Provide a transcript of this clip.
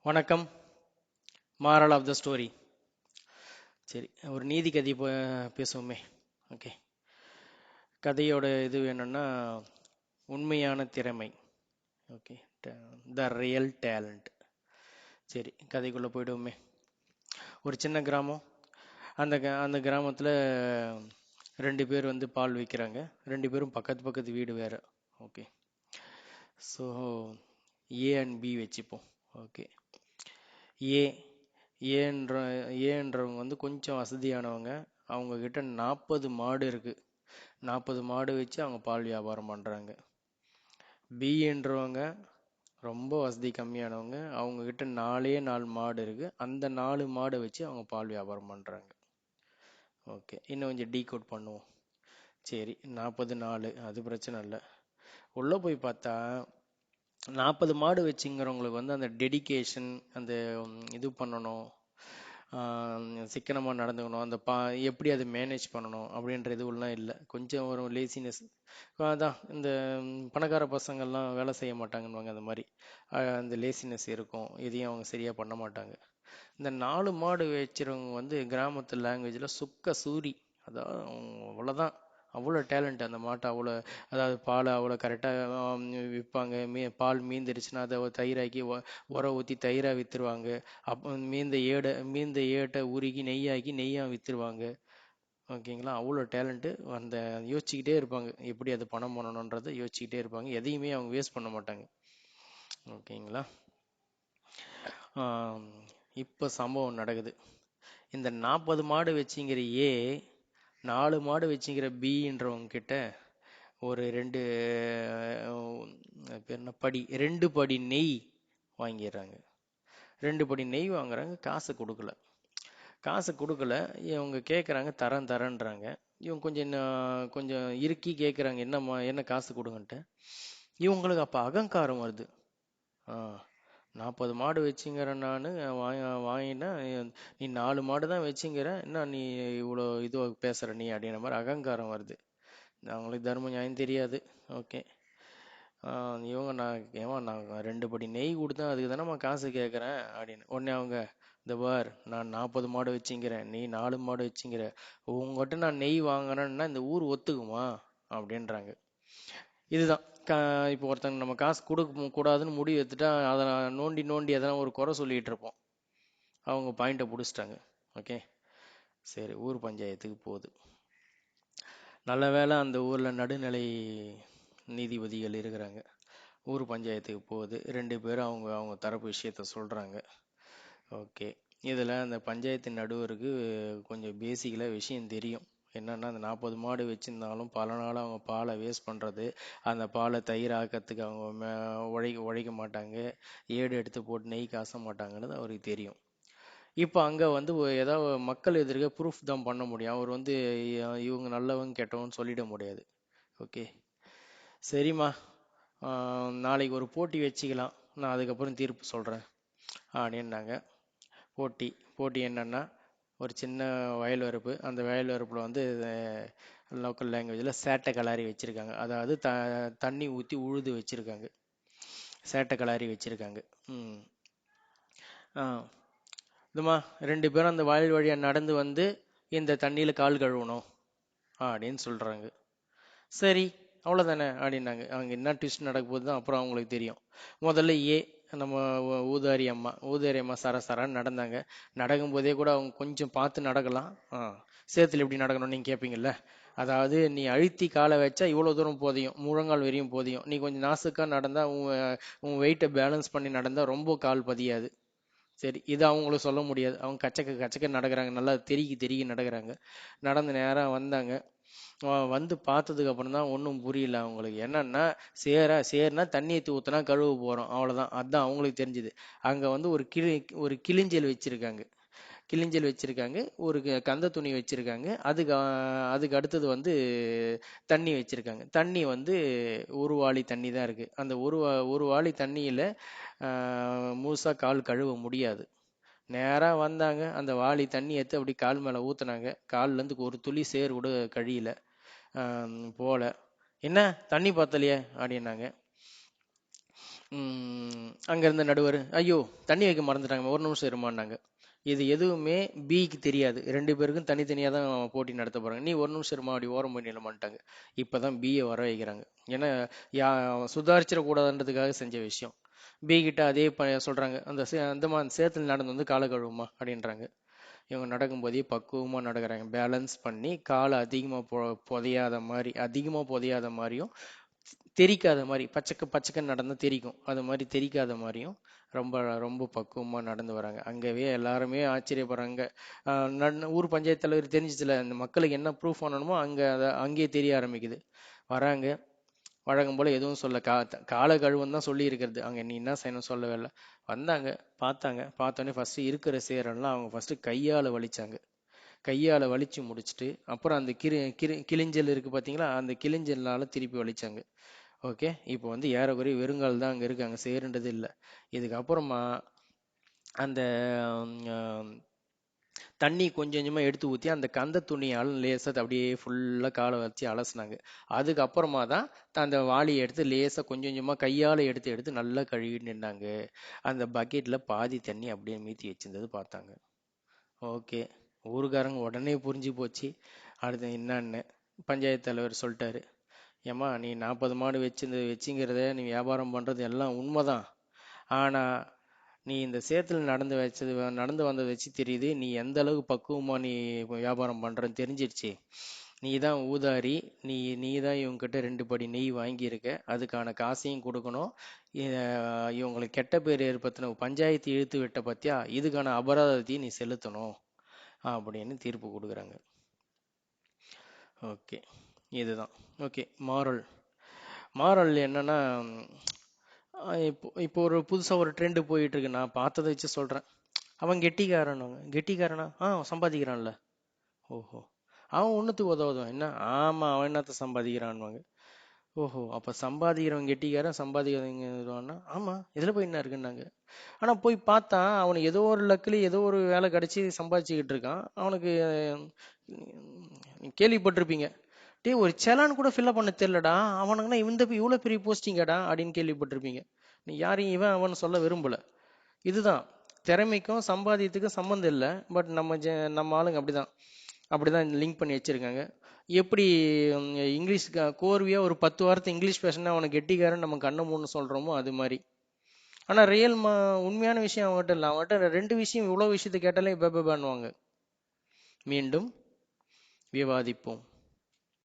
வணக்கம். Moral of the story. சரி, ஒரு நீதி கதை பேசுவோமே. ஓகே. கதையோட இது வேணும்னா உண்மையான திறமை. ஓகே. The real talent. சரி, கதைக்குள்ளே போயிடுவோமே. ஒரு சின்ன கிராமம். அந்த கிராமத்தில் ரெண்டு பேர் வந்து பால் விற்கிறாங்க. ரெண்டு பேரும் பக்கத்து பக்கத்து வீடு வேற. Okay. So A and B வச்சுப்போம். ஓகே. ஏ ஏன்ற ஏன்றவங்க வந்து கொஞ்சம் வசதியானவங்க. அவங்க கிட்ட 40 மாடு இருக்கு. 40 மாடு வச்சு அவங்க பால் வியாபாரம் பண்றாங்க. பின்றவங்க ரொம்ப வசதி கம்மியானவங்க. அவங்க கிட்ட 4 மாடு இருக்கு. அந்த 4 மாடை வச்சு அவங்க பால் வியாபாரம் பண்றாங்க. ஓகே, இன்னும் கொஞ்சம் டீகோட் பண்ணுவோம். சரி, 40 அது பிரச்சனை இல்லை. உள்ள போய் பார்த்தா 40 மாடு வச்சுங்கிறவங்களுக்கு வந்து அந்த டெடிகேஷன், அந்த இது பண்ணணும், சிக்கனமாக நடந்துக்கணும், அந்த எப்படி அதை மேனேஜ் பண்ணணும் அப்படின்ற இதுவெல்லாம் இல்லை. கொஞ்சம் ஒரு லேசினஸ். அதான் இந்த பணக்கார பசங்கள்லாம் வேலை செய்ய மாட்டாங்கன்னுவாங்க, அந்த மாதிரி அந்த லேசினஸ் இருக்கும். எதையும் அவங்க சரியாக பண்ண மாட்டாங்க. இந்த 4 மாடு வச்சுருவங்க வந்து கிராமத்து லாங்குவேஜில் சுக்க சூரி. அதாவது அவ்வளோதான். அவ்வளோ டேலண்ட் அந்த மாட்டை. அவ்வளோ, அதாவது பாலை அவ்வளோ கரெக்டாக விற்பாங்க. பால் மீந்துருச்சுன்னா அதை தயிராக்கி உர ஊற்றி தயிராக விற்றுருவாங்க. அப்போ மீந்த ஏட்டை உருகி நெய்யாக்கி நெய்யாக விற்றுருவாங்க. ஓகேங்களா? அவ்வளோ டேலண்ட்டு. அந்த யோசிச்சுக்கிட்டே இருப்பாங்க எப்படி அதை பணம் பண்ணணுன்றதை யோசிச்சுக்கிட்டே இருப்பாங்க. எதையுமே அவங்க வேஸ்ட் பண்ண மாட்டாங்க. ஓகேங்களா? இப்போ சம்பவம் நடக்குது. இந்த 40 மாடு வச்சுங்கிற ஏ 4 மாடு வச்சுங்கிற பின்றவங்க கிட்ட ஒரு பேர் என்ன, 2 படி நெய் வாங்கிடுறாங்க. 2 படி நெய் வாங்குறாங்க. காசு கொடுக்கல. இவங்க கேட்குறாங்க, தரேன்றாங்க. இவங்க கொஞ்சம் இறுக்கி கேட்குறாங்க, என்னம்மா என்ன காசு கொடுங்கன்ட்டு. இவங்களுக்கு அப்போ அகங்காரம் வருது. ஆ 40 மாடு வச்சுங்கிற நான் வாங்கினா, நீ 4 மாடு தான் வச்சுங்கிற, என்ன நீ இவ்வளோ இது பேசுகிற நீ அப்படின்ற மாதிரி அகங்காரம் வருது. அவங்களுக்கு தர்ம நியாயம் தெரியாது. ஓகே. இவங்க நான் 2 படி நெய் கொடுத்தேன், அதுக்கு தானேம்மா காசு கேட்குறேன் அப்படின்னு. உடனே அவங்க, இந்த பார், நான் 40 மாடு வச்சுங்கிறேன், நீ 4 மாடு வச்சுங்கிற, உங்ககிட்ட நான் நெய் வாங்கினேன்னா இந்த ஊர் ஒத்துக்குமா அப்படின்றாங்க. இதுதான் இப்போ ஒருத்தங்க நம்ம காசு கொடுக்க கூடாதுன்னு முடிவு எடுத்துட்டா அதை நோண்டி நோண்டி எதனா ஒரு குறை சொல்லிட்டு இருப்போம். அவங்க பாயிண்ட்டை பிடிச்சிட்டாங்க. ஓகே. சரி, ஊர் பஞ்சாயத்துக்கு போகுது. நல்ல வேளை அந்த ஊரில் நடுநிலை நீதிபதிகள் இருக்கிறாங்க. ஊர் பஞ்சாயத்துக்கு போகுது. 2 பேரும் அவங்க அவங்க தரப்பு விஷயத்த சொல்கிறாங்க. ஓகே. இதில் அந்த பஞ்சாயத்து நடுவருக்கு கொஞ்சம் பேசிக்கலாக விஷயம் தெரியும். என்னென்னா, அந்த 40 மாடு வச்சுருந்தாலும் பல நாள் அவங்க பாலை வேஸ்ட் பண்ணுறது, அந்த பாலை தயிர் ஆக்கிறதுக்கு அவங்க உழைக்க மாட்டாங்க, ஏடு எடுத்து போட்டு நெய் காச மாட்டாங்கன்னு அவருக்கு தெரியும். இப்போ அங்கே வந்து ஏதாவது மக்கள் எதிர்க்க ப்ரூஃப் தான் பண்ண முடியும். அவர் வந்து இவங்க நல்லவங்க கெட்டவங்க சொல்லிட முடியாது. ஓகே. சரிம்மா, நாளைக்கு ஒரு போட்டி வச்சுக்கலாம், நான் அதுக்கப்புறம் தீர்ப்பு சொல்கிறேன் அப்படின்னாங்க. போட்டி என்னன்னா, ஒரு சின்ன வயல் வரப்பு. அந்த வயல் வரப்பில் வந்து லோக்கல் லாங்குவேஜில் சேட்டை கலாரி வச்சுருக்காங்க. அதாவது தண்ணி ஊற்றி உழுது வச்சுருக்காங்க. சேட்டை கலாரி வச்சுருக்காங்க. இதுமா 2 பேரும் அந்த வயல் வழியாக நடந்து வந்து இந்த தண்ணியில் கால் கழுவணும் அப்படின்னு சொல்கிறாங்க. சரி, அவ்வளோதானே அப்படின்னாங்க. அவங்க என்ன ட்விஸ்ட் நடக்க போகுது தான் அப்புறம் அவங்களுக்கு தெரியும். முதல்ல நம்ம ஊதாரி அம்மா சரன்னு நடந்தாங்க. நடக்கும்போதே கூட அவங்க கொஞ்சம் பார்த்து நடக்கலாம். சேத்துல எப்படி நடக்கணும்னு நீங்கள் கேட்பீங்கள்ல. அதாவது நீ அழுத்தி காலை வச்சா இவ்வளோ தூரம் போதையும், முழங்கால் வரையும் போதையும். நீ கொஞ்சம் நாசுக்காக நடந்தால் உன் வெயிட்டை பேலன்ஸ் பண்ணி நடந்தால் ரொம்ப கால் பதியாது. சரி, இது அவங்களுக்கு சொல்ல முடியாது. அவங்க கச்சக்க நடக்கிறாங்க, நல்லா தெருகி நடக்கிறாங்க. நடந்து நேராக வந்தாங்க. வந்து பார்த்ததுக்கு அப்புறம் தான் ஒன்றும் புரியல அவங்களுக்கு. என்னன்னா, சேர்னா தண்ணியை ஊற்றினா கழுவ போகிறோம், அவ்வளோதான். அதுதான் அவங்களுக்கு தெரிஞ்சுது. அங்கே வந்து ஒரு கிளிஞ்சல் வச்சுருக்காங்க. ஒரு கந்த துணி வச்சுருக்காங்க. அதுக்கு அடுத்தது வந்து தண்ணி வச்சுருக்காங்க. தண்ணி வந்து ஒரு வாளி தண்ணி தான் இருக்குது. அந்த ஒரு வாளி தண்ணியில் முழுசாக கால் கழுவ முடியாது. நேராக வந்தாங்க, அந்த வாளி தண்ணி எடுத்து அப்படி கால் மேலே ஊற்றுனாங்க. கால்லேருந்து ஒரு துளி சேர் கூட கழியல. போல. என்ன தண்ணி பத்தலையே அப்படின்னாங்க. அங்க இருந்த நடுவர், ஐயோ தண்ணி வைக்க மறந்துட்டாங்க, ஒரு நிமிஷம் இருமான்னாங்க. இது எதுவுமே பிக்கு தெரியாது. ரெண்டு பேருக்கும் தனித்தனியாக தான் போட்டி நடத்த போறாங்க. நீ ஒரு நிமிஷம் இருமா, அப்படி ஓரம் போய் நிலமாட்டாங்க. இப்பதான் பிஏ வர வைக்கிறாங்க. ஏன்னா யா சுதாரிச்சிடக்கூடாதுன்றதுக்காக செஞ்ச விஷயம். பி கிட்ட அதே சொல்றாங்க, அந்த சேத்துல நடந்து வந்து காலை கழுவுமா அப்படின்றாங்க. இவங்க நடக்கும்போதே பக்குவமாக நடக்கிறாங்க. பேலன்ஸ் பண்ணி காலை அதிகமாக புதையாத மாதிரி, அதிகமாக புதையாத மாதிரியும், தெரிக்காத மாதிரி, பச்சைக்கு பச்சைக்கு நடந்தால் தெரிக்கும், அது மாதிரி தெரிக்காத மாதிரியும் ரொம்ப ரொம்ப பக்குவமாக நடந்து வராங்க. அங்கவே எல்லாருமே ஆச்சரியப்படுறாங்க. ஊர் பஞ்சாயத்து தலைவர் தெரிஞ்சிச்சுல, இந்த மக்களுக்கு என்ன ப்ரூஃப் பண்ணணுமோ அங்கே அதை அங்கேயே தெரிய ஆரம்பிக்குது. வராங்க, வழக்கம் போல் எதுவும் சொல்ல, காலை கழுவுன்னு தான் சொல்லி இருக்கிறது. அங்கே நீ என்ன செய்யணும் சொல்லவே இல்லை. வந்தாங்க, பார்த்தாங்க. பார்த்தோன்னே ஃபஸ்ட்டு இருக்கிற சேரெல்லாம் அவங்க ஃபஸ்ட்டு கையால் வலிச்சாங்க. கையால் வலிச்சு முடிச்சுட்டு அப்புறம் அந்த கிளிஞ்சல் இருக்குது பார்த்தீங்களா, அந்த கிளிஞ்சல்னால திருப்பி வலிச்சாங்க. ஓகே, இப்போ வந்து ஏறக்குறைய வெறுங்கால் தான் அங்கே இருக்கு, அங்கே சேருன்றது இல்லை. இதுக்கப்புறமா அந்த தண்ணி கொஞ்சம் கொஞ்சமாக எடுத்து ஊற்றி அந்த கந்த துணியால் லேசாக அப்படியே ஃபுல்லாக காலை வச்சு அலசுனாங்க. அதுக்கப்புறமா தான் அந்த வாளியை எடுத்து லேசாக கொஞ்சம் கொஞ்சமாக கையால் எடுத்து எடுத்து நல்லா கழுவி நின்னாங்க. அந்த பக்கெட்டில் பாதி தண்ணி அப்படியே மீத்தி வச்சிருந்தது பார்த்தாங்க. ஓகே, ஊருக்காரங்க உடனே புரிஞ்சு போச்சு. அடுத்து என்னன்னு பஞ்சாயத்து தலைவர் சொல்லிட்டாரு, ஏம்மா நீ 40 மாடு வச்சுங்கிறத நீ வியாபாரம் பண்ணுறது எல்லாம் உண்மைதான். ஆனால் நீ இந்த சேத்துல நடந்து வந்ததை வச்சு தெரியுது நீ எந்த அளவுக்கு பக்குவமாக நீ வியாபாரம் பண்ணுறன்னு தெரிஞ்சிருச்சு. நீ தான் ஊதாரி, நீ தான் இவங்ககிட்ட 2 படி நெய் வாங்கியிருக்க, அதுக்கான காசையும் கொடுக்கணும். இவங்களுக்கு கெட்ட பேர் ஏற்படுத்தின பஞ்சாயத்து இழுத்து விட்ட பத்தியா, இதுக்கான அபராதத்தையும் நீ செலுத்தணும் அப்படின்னு தீர்ப்பு கொடுக்குறாங்க. ஓகே, இதுதான். Okay, moral. மாரல் என்னன்னா, இப்போ ஒரு புதுசாக ஒரு ட்ரெண்டு போயிட்டு இருக்கு, நான் பார்த்ததை வச்சு சொல்கிறேன். அவன் கெட்டிக்காரனுங்க. கெட்டிக்காரனா? சம்பாதிக்கிறான்ல. ஓஹோ, அவன் ஒன்றுத்துக்கு உதவுதான் என்ன? ஆமாம், அவன் என்னத்த சம்பாதிக்கிறான்வாங்க. ஓஹோ, அப்போ சம்பாதிக்கிறவன் கெட்டிக்காரன், சம்பாதிக்கிறவங்கன்னா ஆமாம், இதில் போய் என்ன இருக்குன்னாங்க. ஆனால் போய் பார்த்தா அவனுக்கு ஏதோ ஒரு லக்கில் ஏதோ ஒரு வேலை கிடச்சி சம்பாதிச்சுக்கிட்டு இருக்கான். அவனுக்கு கேள்விப்பட்டிருப்பீங்க, டேய் ஒரு செலான் கூட ஃபில்அப் பண்ண தெரிலடா, அவனுங்கன்னா இவ்வளோ பெரிய போஸ்டிங்காடா அப்படின்னு கேள்விப்பட்டிருப்பீங்க. நீ யாரையும் இவன் அவன் சொல்ல விரும்பல. இதுதான், திறமைக்கும் சம்பாதியத்துக்கும் சம்மந்தம் இல்லை. பட் நம்ம ஆளுங்க அப்படிதான் லிங்க் பண்ணி வச்சிருக்காங்க. எப்படி இங்கிலீஷ் கோர்வையாக ஒரு 10 வாரத்தை இங்கிலீஷ் பேசினா அவனை கெட்டிக்காரன் நம்ம கண்ணை மூணு சொல்கிறோமோ அது மாதிரி. ஆனால் உண்மையான விஷயம் அவங்ககிட்ட இல்லை. அவங்ககிட்ட 2 விஷயம், இவ்வளோ விஷயத்தை கேட்டாலே பேபேபான்னுவாங்க. மீண்டும் விவாதிப்போம்.